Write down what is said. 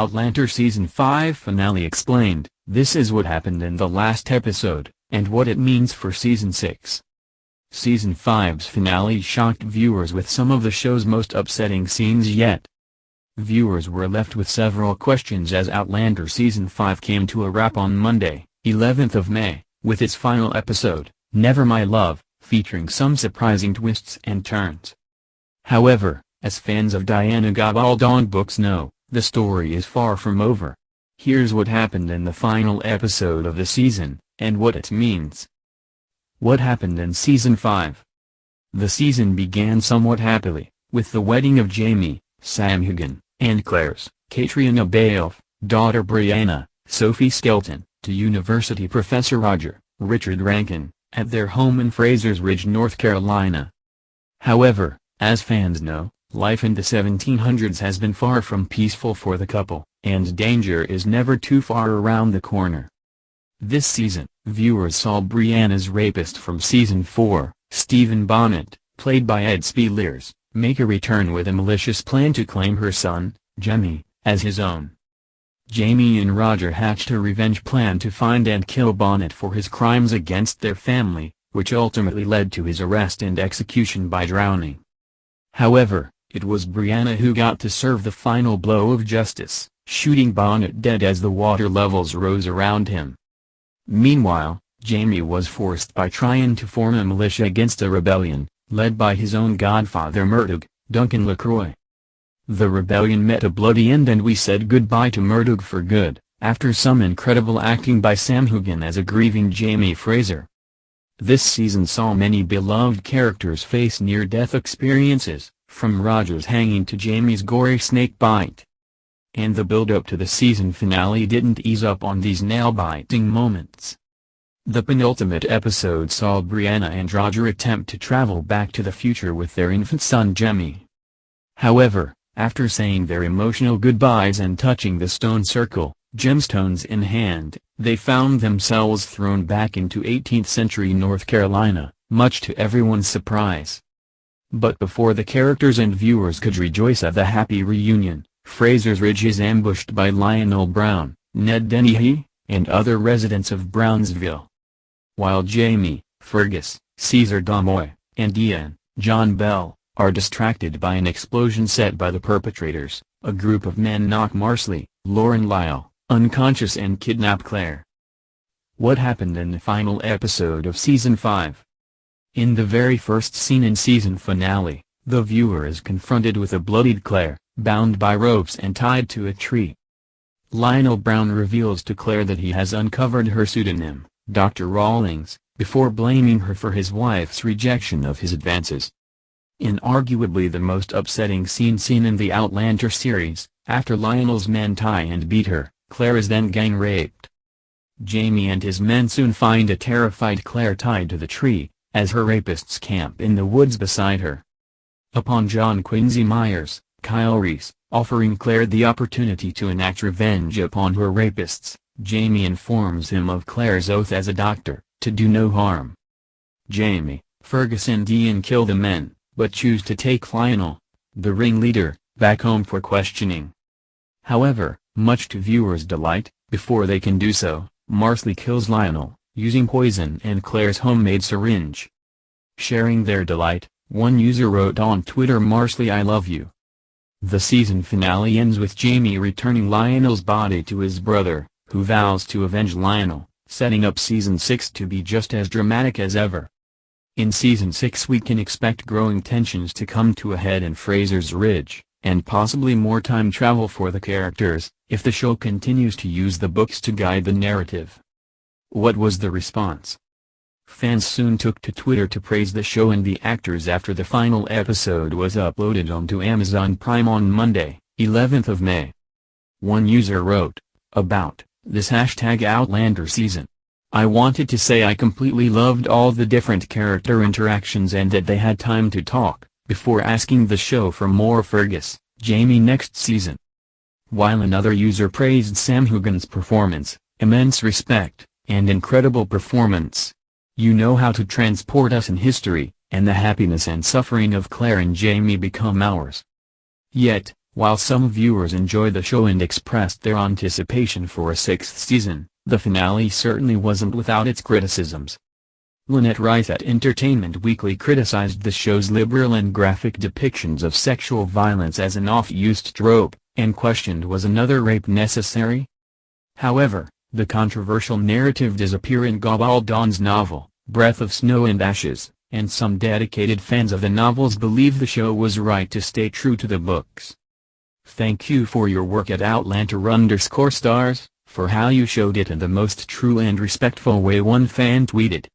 Outlander Season 5 finale explained, "This is what happened in the last episode, and what it means for Season 6. Season 5's finale shocked viewers with some of the show's most upsetting scenes yet. Viewers were left with several questions as Outlander Season 5 came to a wrap on Monday, 11th of May, with its final episode, Never My Love, featuring some surprising twists and turns. However, as fans of Diana Gabaldon books know, the story is far from over. Here's what happened in the final episode of the season, and what it means. What happened in Season 5? The season began somewhat happily, with the wedding of Jamie, Sam Hugan, and Claire's, Katrina Balfe, daughter Brianna, Sophie Skelton, to university professor Roger, Richard Rankin, at their home in Fraser's Ridge, North Carolina. However, as fans know, life in the 1700s has been far from peaceful for the couple, and danger is never too far around the corner. This season, viewers saw Brianna's rapist from Season 4, Stephen Bonnet, played by Ed Spielers, make a return with a malicious plan to claim her son, Jamie, as his own. Jamie and Roger hatched a revenge plan to find and kill Bonnet for his crimes against their family, which ultimately led to his arrest and execution by drowning. However, it was Brianna who got to serve the final blow of justice, shooting Bonnet dead as the water levels rose around him. Meanwhile, Jamie was forced by trying to form a militia against a rebellion, led by his own godfather Murdoch, Duncan LaCroix. The rebellion met a bloody end and we said goodbye to Murdoch for good, after some incredible acting by Sam Hugan as a grieving Jamie Fraser. This season saw many beloved characters face near-death experiences, from Roger's hanging to Jamie's gory snake bite. And the build-up to the season finale didn't ease up on these nail-biting moments. The penultimate episode saw Brianna and Roger attempt to travel back to the future with their infant son Jamie. However, after saying their emotional goodbyes and touching the stone circle, gemstones in hand, they found themselves thrown back into 18th century North Carolina, much to everyone's surprise. But before the characters and viewers could rejoice at the happy reunion, Fraser's Ridge is ambushed by Lionel Brown, Ned Dennehy, and other residents of Brownsville. While Jamie, Fergus, Caesar Damoy, and Ian, John Bell, are distracted by an explosion set by the perpetrators, a group of men knock Marsley, Lauren Lyle, unconscious and kidnap Claire. What happened in the final episode of Season 5? In the very first scene in season finale, the viewer is confronted with a bloodied Claire, bound by ropes and tied to a tree. Lionel Brown reveals to Claire that he has uncovered her pseudonym, Dr. Rawlings, before blaming her for his wife's rejection of his advances. In arguably the most upsetting scene seen in the Outlander series, after Lionel's men tie and beat her, Claire is then gang-raped. Jamie and his men soon find a terrified Claire tied to the tree, as her rapists camp in the woods beside her. Upon John Quincy Myers, Kyle Reese, offering Claire the opportunity to enact revenge upon her rapists, Jamie informs him of Claire's oath as a doctor, to do no harm. Jamie, Fergus and Ian kill the men, but choose to take Lionel, the ringleader, back home for questioning. However, much to viewers' delight, before they can do so, Marsley kills Lionel, using poison and Claire's homemade syringe. Sharing their delight, one user wrote on Twitter, "Marsley, I love you." The season finale ends with Jamie returning Lionel's body to his brother, who vows to avenge Lionel, setting up Season 6 to be just as dramatic as ever. In Season 6 we can expect growing tensions to come to a head in Fraser's Ridge, and possibly more time travel for the characters, if the show continues to use the books to guide the narrative. What was the response? Fans soon took to Twitter to praise the show and the actors after the final episode was uploaded onto Amazon Prime on Monday, 11th of May. One user wrote, about this #Outlander season. I wanted to say I completely loved all the different character interactions and that they had time to talk, before asking the show for more Fergus, Jamie next season. While another user praised Sam Hugan's performance, immense respect, and incredible performance. You know how to transport us in history, and the happiness and suffering of Claire and Jamie become ours. Yet, While some viewers enjoyed the show and expressed their anticipation for a sixth season, the finale certainly wasn't without its criticisms. Lynette Rice at Entertainment Weekly criticized the show's liberal and graphic depictions of sexual violence as an oft-used trope, and questioned was another rape necessary? However, the controversial narrative does appear in Gabaldon's novel, Breath of Snow and Ashes, and some dedicated fans of the novels believe the show was right to stay true to the books. Thank you for your work at Outlander_stars, for how you showed it in the most true and respectful way, one fan tweeted.